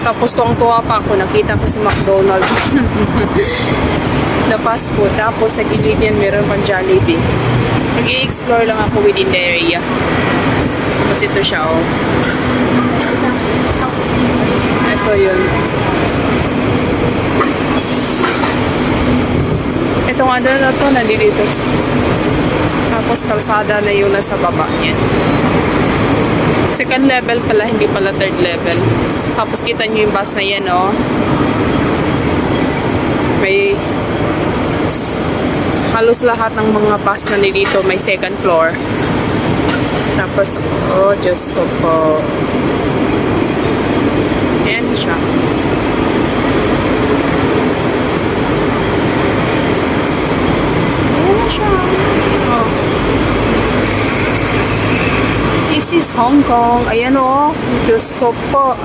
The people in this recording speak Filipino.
Tapos tuwang-tuwa pa ako, nakita ko si McDonald's na fast food. Tapos sa gilid yan, meron pang Jollibee. Mag-i-explore lang ako within the area. Tapos ito siya, oh. Ito yun. Itong ano na to, nandito. Tapos kalsada na yun nasa baba niya. Second level pala, hindi pala third level. Tapos kita nyo yung bus na yan, oh. May halos lahat ng mga bus na dito may second floor. Tapos, oh, Diyos ko po. Ayan siya. Ayan na siya. Oh. This is Hong Kong. Ayan, oh. Diyos ko po.